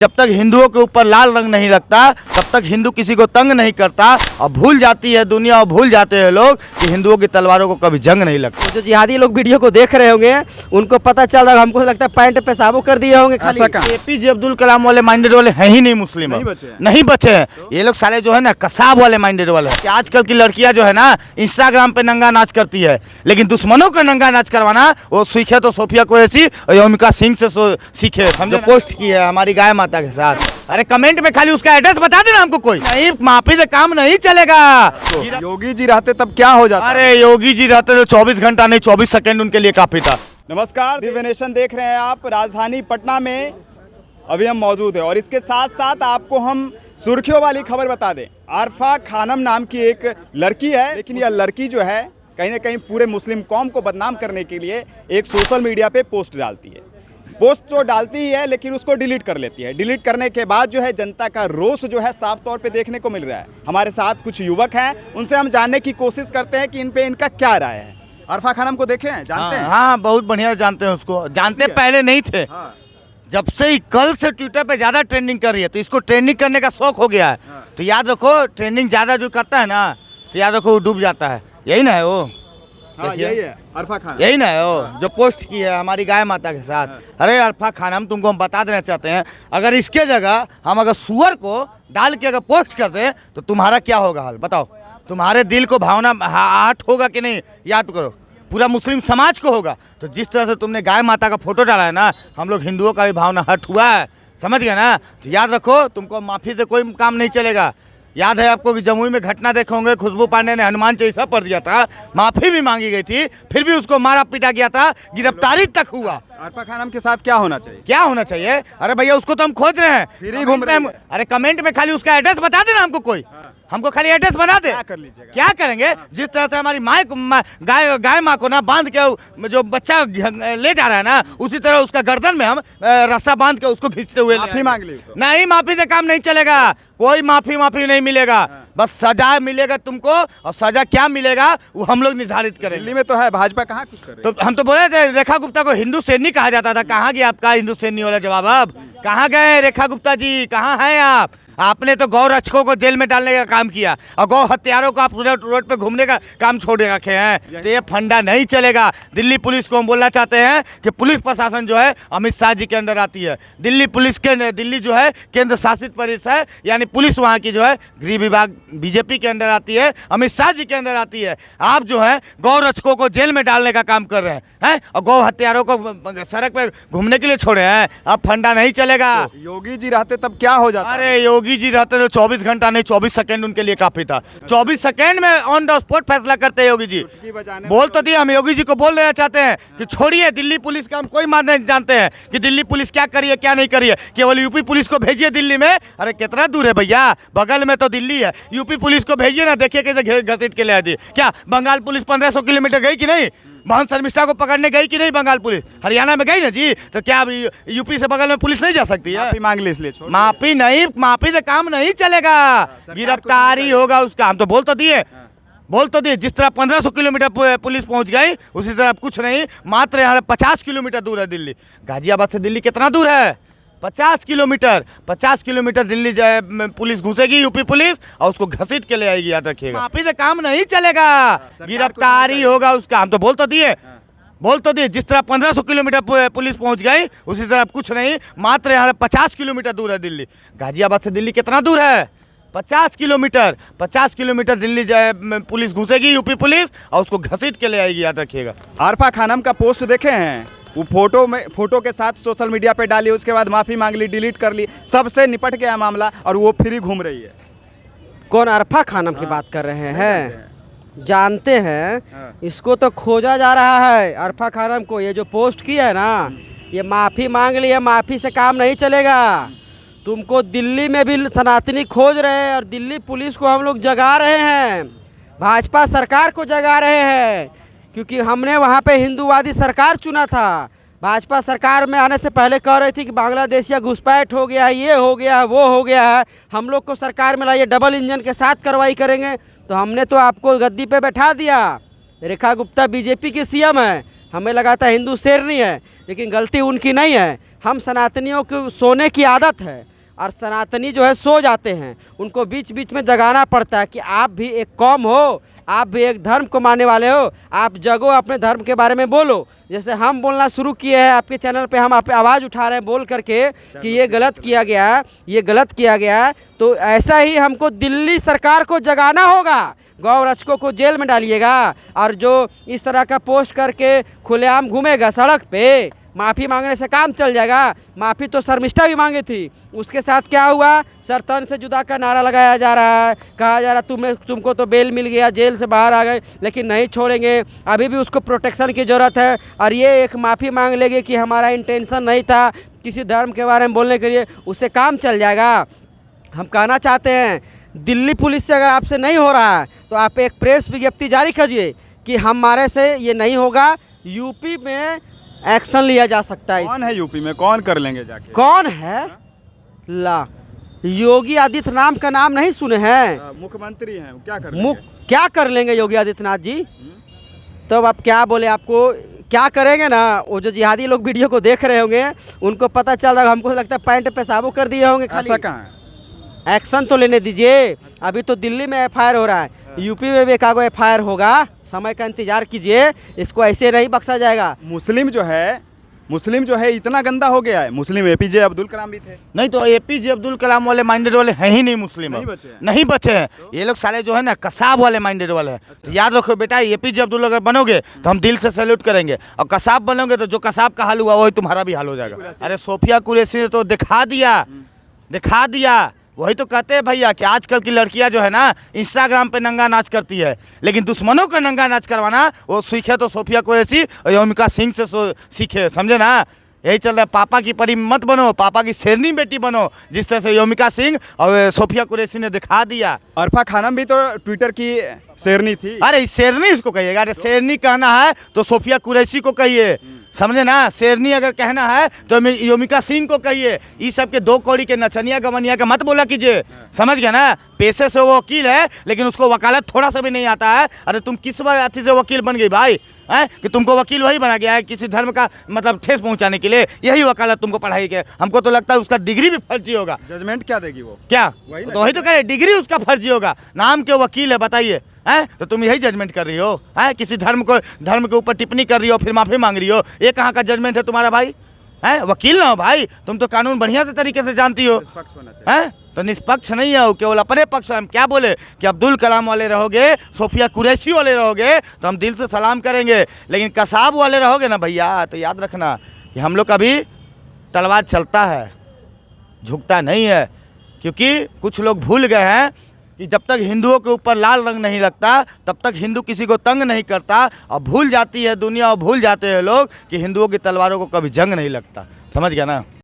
जब तक हिंदुओं के ऊपर लाल रंग नहीं लगता तब तक हिंदू किसी को तंग नहीं करता और भूल जाती है दुनिया और भूल जाते हैं लोग कि हिंदुओं की तलवारों को कभी जंग नहीं लगता। जो जिहादी लोग वीडियो को देख रहे होंगे उनको पता चल रहा है, हमको लगता है पैंट पेशाबो कर दिए होंगे खाली। एपीजे अब्दुल कलाम वाले माइंडेड वाले हैं ही नहीं, मुस्लिम नहीं बचे हैं। ये लोग साले जो है ना कसाब वाले माइंडेड वाले हैं। आजकल की लड़कियां जो है ना इंस्टाग्राम पे नंगा नाच करती है, लेकिन दुश्मनों का नंगा नाच करवाना वो सीखे तो सोफिया कुरैशी और योमिका सिंह से सीखे। समझो पोस्ट की है हमारी गाय माता के साथ। अरे कमेंट में खाली उसका एड्रेस बता देना हमको, कोई नहीं माफी से काम नहीं चलेगा। योगी जी रहते तब क्या हो जाता? अरे योगी जी रहते तो 24 घंटा नहीं 24 सेकंड उनके लिए काफी था। नमस्कार, दिव्य नेशन देख रहे हैं आप। राजधानी पटना में अभी हम मौजूद हैं और इसके साथ साथ आपको हम सुर्खियों वाली खबर बता दें। आरफा खानम नाम की एक लड़की है, लेकिन यह लड़की जो है कहीं ना कहीं पूरे मुस्लिम कौम को बदनाम करने के लिए एक सोशल मीडिया पे पोस्ट डालती है। पोस्ट तो डालती ही है लेकिन उसको डिलीट कर लेती है। डिलीट करने के बाद जो है जनता का रोष जो है साफ तौर पे देखने को मिल रहा है। हमारे साथ कुछ युवक हैं, उनसे हम जानने की कोशिश करते हैं कि इन पे इनका क्या राय है। आरफा खानम को देखे हैं, जानते हैं? हाँ, बहुत बढ़िया जानते हैं उसको। जानते पहले नहीं थे, जब से ही कल से ट्विटर पे ज्यादा ट्रेंडिंग कर रही है तो इसको ट्रेंडिंग करने का शौक हो गया है। तो याद रखो, ट्रेंडिंग ज्यादा जो करता है ना तो याद रखो वो डूब जाता है। यही ना है वो, यही है आरफा खानम, यही ना है वो जो पोस्ट की है हमारी गाय माता के साथ। अरे आरफा खानम, तुमको हम बता देना चाहते हैं, अगर इसके जगह हम अगर सुअर को डाल के अगर पोस्ट कर दें तो तुम्हारा क्या होगा हाल बताओ। तुम्हारे दिल को भावना हट होगा कि नहीं, याद करो। पूरा मुस्लिम समाज को होगा। तो जिस तरह से तुमने गाय माता का फोटो डाला है ना, हम लोग हिंदुओं का भी भावना हट हुआ है, समझ गए ना। तो याद रखो, तुमको माफ़ी से कोई काम नहीं चलेगा। याद है आपको कि जमुई में घटना देखे होंगे, खुशबू पांडे ने हनुमान चालीसा पढ़ दिया था, माफ़ी भी मांगी गई थी, फिर भी उसको मारा पीटा गया था, गिरफ्तारी तक हुआ। आरफा खानम के साथ क्या होना चाहिए? क्या होना चाहिए? अरे भैया उसको तो हम खोज रहे हैं, फिर ही घूम रहे हैं। अरे कमेंट में खाली उसका एड्रेस बता देना हमको, कोई हमको खाली एड्रेस बना दे। क्या कर लीजिएगा? क्या करेंगे? जिस तरह से हमारी गाय माँ को ना बांध के जो बच्चा ले जा रहा है ना, उसी तरह उसका गर्दन में हम रस्सा बांध के उसको खींचते हुए माफी मांग ली। नहीं, माफी से काम नहीं चलेगा। कोई माफी नहीं मिलेगा, बस सजा मिलेगा तुमको। और सजा क्या मिलेगा वो हम लोग निर्धारित करेंगे। दिल्ली में तो है, भाजपा कहाँ कुछ करे? तो हम तो बोले थे रेखा गुप्ता को हिंदू सैनिक कहा जाता था। कहाँ गया आपका हिंदू सैनिक वाला जवाब? अब कहाँ गए रेखा गुप्ता जी, कहाँ हैं आप? आपने तो गौ रक्षकों को जेल में डालने का काम किया और गौ हत्यारों को आप रोड पे घूमने का काम छोड़ रखे हैं। तो ये फंडा नहीं चलेगा। दिल्ली पुलिस को हम बोलना चाहते हैं कि पुलिस प्रशासन जो है अमित शाह जी के अंडर आती है। दिल्ली जो है केंद्र शासित प्रदेश है, यानी पुलिस वहाँ की जो है गृह विभाग बीजेपी के अंदर आती है, अमित शाह जी के अंदर आती है। आप जो है गौ रक्षकों को जेल में डालने का काम कर रहे हैं और गौ हत्यारों को सड़क पे घूमने के लिए छोड़े हैं। अब फंडा नहीं चलेगा। योगी जी रहते तब क्या हो जाता? अरे योगी जी रहते तो 24 घंटा नहीं 24 सेकंड उनके लिए काफी था। 24 सेकंड में ऑन द स्पॉट फैसला करते हैं योगी जी। बोल तो दिया, हम योगी जी को बोल देना चाहते हैं कि छोड़िए दिल्ली पुलिस का, हम कोई मान नहीं जानते हैं कि दिल्ली पुलिस क्या करिए क्या नहीं करिए। केवल यूपी पुलिस को भेजिए दिल्ली में। अरे कितना दूर है भैया, बगल में तो दिल्ली है। यूपी पुलिस को भेजिए ना, देखिए कैसे घसीट के ले आती। क्या बंगाल पुलिस 1500 किलोमीटर गई कि नहीं? मोहन शर्मिष्ठा को पकड़ने गई कि नहीं बंगाल पुलिस? हरियाणा में गई ना जी। तो क्या यूपी से बगल में पुलिस नहीं जा सकती है? माफी मांग ली इसलिए छोड़। माफी नहीं, माफी से काम नहीं चलेगा, गिरफ्तारी होगा उसका। हम तो बोल तो दिए जिस तरह 1500 किलोमीटर पुलिस पहुंच गई उसी तरह कुछ नहीं। मात्र यहाँ 50 किलोमीटर दूर है दिल्ली। गाजियाबाद से दिल्ली कितना दूर है? 50 किलोमीटर दिल्ली जाए पुलिस घुसेगी, यूपी पुलिस, और उसको घसीट के ले आएगी। याद रखिएगा, माफी से काम नहीं चलेगा, गिरफ्तारी होगा उसका। हम तो बोल तो दिए जिस तरह 1500 किलोमीटर पुलिस पहुंच गई उसी तरह कुछ नहीं। मात्र यहाँ 50 किलोमीटर दूर है दिल्ली। गाजियाबाद से दिल्ली कितना दूर है? 50 किलोमीटर दिल्ली जाए पुलिस घुसेगी, यूपी पुलिस, और उसको घसीट के ले आएगी। याद रखिएगा। आरफा खानम का पोस्ट देखे हैं? वो फोटो के साथ सोशल मीडिया पे डाली, उसके बाद माफी मांग ली, डिलीट कर ली, सबसे निपट गया मामला और वो फ्री घूम रही है। कौन आरफा खानम की बात कर रहे हैं? जानते हैं, इसको तो खोजा जा रहा है। आरफा खानम को ये जो पोस्ट किया है ना, ये माफ़ी मांग ली है, माफ़ी से काम नहीं चलेगा। तुमको दिल्ली में भी सनातनी खोज रहे हैं और दिल्ली पुलिस को हम लोग जगा रहे हैं, भाजपा सरकार को जगा रहे हैं, क्योंकि हमने वहाँ पे हिंदूवादी सरकार चुना था। भाजपा सरकार में आने से पहले कह रही थी कि बांग्लादेशिया घुसपैठ हो गया है, ये हो गया है, वो हो गया है, हम लोग को सरकार में लाइए, डबल इंजन के साथ कार्रवाई करेंगे। तो हमने तो आपको गद्दी पे बैठा दिया। रेखा गुप्ता बीजेपी की सीएम है, हमें लगा था हिंदू शेरनी है, लेकिन गलती उनकी नहीं है। हम सनातनियों को सोने की आदत है, और सनातनी जो है सो जाते हैं। उनको बीच बीच में जगाना पड़ता है कि आप भी एक कौम हो, आप भी एक धर्म को मानने वाले हो, आप जगो, अपने धर्म के बारे में बोलो। जैसे हम बोलना शुरू किए हैं आपके चैनल पे, हम आप आवाज़ उठा रहे हैं बोल करके कि ये गलत किया गया है, ये गलत किया गया है। तो ऐसा ही हमको दिल्ली सरकार को जगाना होगा। गौ रक्षकों को जेल में डालिएगा, और जो इस तरह का पोस्ट करके खुलेआम घूमेगा सड़क पे, माफ़ी मांगने से काम चल जाएगा। माफ़ी तो शर्मिष्ठा भी मांगी थी, उसके साथ क्या हुआ? सर तन से जुदा का नारा लगाया जा रहा है, कहा जा रहा है तुमको तो बेल मिल गया, जेल से बाहर आ गए, लेकिन नहीं छोड़ेंगे, अभी भी उसको प्रोटेक्शन की ज़रूरत है। और ये एक माफ़ी मांग लेगी कि हमारा इंटेंशन नहीं था किसी धर्म के बारे में बोलने के लिए, उससे काम चल जाएगा। हम कहना चाहते हैं दिल्ली पुलिस से अगर आपसे नहीं हो रहा है तो आप एक प्रेस विज्ञप्ति जारी कीजिए कि हमारे से ये नहीं होगा, यूपी में एक्शन लिया जा सकता है। कौन है यूपी में, कौन कर लेंगे जाके? कौन है? ला योगी आदित्यनाथ नाम का नाम नहीं सुने हैं? मुख्यमंत्री हैं, क्या कर लेंगे? क्या कर लेंगे योगी आदित्यनाथ जी? तब आप क्या बोले, आपको क्या करेंगे ना, वो जो जिहादी लोग वीडियो को देख रहे होंगे उनको पता चल रहा है। हमको लगता है पैंट पेशाबो कर दिए होंगे खाली। ऐसा कहाँ है? एक्शन तो लेने दीजिए। अभी तो दिल्ली में एफआईआर हो रहा है, यूपी में भी एकागो एफआईआर होगा, समय का इंतजार कीजिए, इसको ऐसे नहीं बख्शा जाएगा। मुस्लिम जो है इतना गंदा हो गया है। मुस्लिम एपीजे अब्दुल कलाम भी थे। नहीं तो एपीजे अब्दुल कलाम वाले माइंडेड वाले हैं ही नहीं, मुस्लिम नहीं अब। बचे हैं। नहीं बचे हैं। ये लोग साले जो है ना कसाब वाले माइंडेड वाले हैं। तो याद रखो बेटा, एपीजे अब्दुल अगर बनोगे तो हम दिल से सैल्यूट करेंगे, और कसाब बनोगे तो जो कसाब का हाल हुआ वही तुम्हारा भी हाल हो जाएगा। अरे सोफिया कुरैशी ने तो दिखा दिया। वही तो कहते हैं भैया कि आजकल की लड़कियां जो है ना इंस्टाग्राम पे नंगा नाच करती है, लेकिन दुश्मनों का नंगा नाच करवाना वो सीखे तो सोफिया कुरैशी और योमिका सिंह से सीखे, समझे ना? यही चल रहा है। पापा की परी मत बनो, पापा की शेरनी बेटी बनो, जिस तरह से योमिका सिंह और सोफिया कुरैशी ने दिखा दिया। अरफा खानम भी तो ट्विटर की शेरनी थी। अरे शेरनी इसको कहिएगा? अरे शेरनी कहना है तो सोफिया कुरैशी को कहिए, समझे ना? शेरनी अगर कहना है तो योमिका सिंह को कहिए। इस सब के दो कौड़ी के नचनिया गवनिया का मत बोला कीजिए, समझ गया ना? पेशे से वो वकील है, लेकिन उसको वकालत थोड़ा सा भी नहीं आता है। अरे तुम किस अथी से वकील बन गई भाई? है कि तुमको वकील वही बना गया है किसी धर्म का मतलब ठेस पहुंचाने के लिए? यही वकालत तुमको पढ़ाई के? हमको तो लगता है उसका डिग्री भी फर्जी होगा। जजमेंट क्या देगी वो? क्या वही तो वही तो कह रहे, डिग्री उसका फर्जी होगा, नाम के वकील है, बताइए। हैं तो तुम यही जजमेंट कर रही हो? हैं किसी धर्म के ऊपर टिप्पणी कर रही हो, फिर माफी मांग रही हो? ये कहाँ का जजमेंट है तुम्हारा भाई? हैं वकील ना हो भाई, तुम तो कानून बढ़िया से तरीके से जानती हो। निष्पक्ष होना चाहिए। हैं तो निष्पक्ष नहीं हो, केवल अपने पक्ष। हम क्या बोले कि अब्दुल कलाम वाले रहोगे, सोफिया कुरैशी वाले रहोगे तो हम दिल से सलाम करेंगे, लेकिन कसाब वाले रहोगे ना भैया तो याद रखना कि हम लोग का भी तलवार चलता है, झुकता नहीं है। क्योंकि कुछ लोग भूल गए हैं कि जब तक हिंदुओं के ऊपर लाल रंग नहीं लगता तब तक हिंदू किसी को तंग नहीं करता। और भूल जाती है दुनिया और भूल जाते हैं लोग कि हिंदुओं की तलवारों को कभी जंग नहीं लगता, समझ गया ना?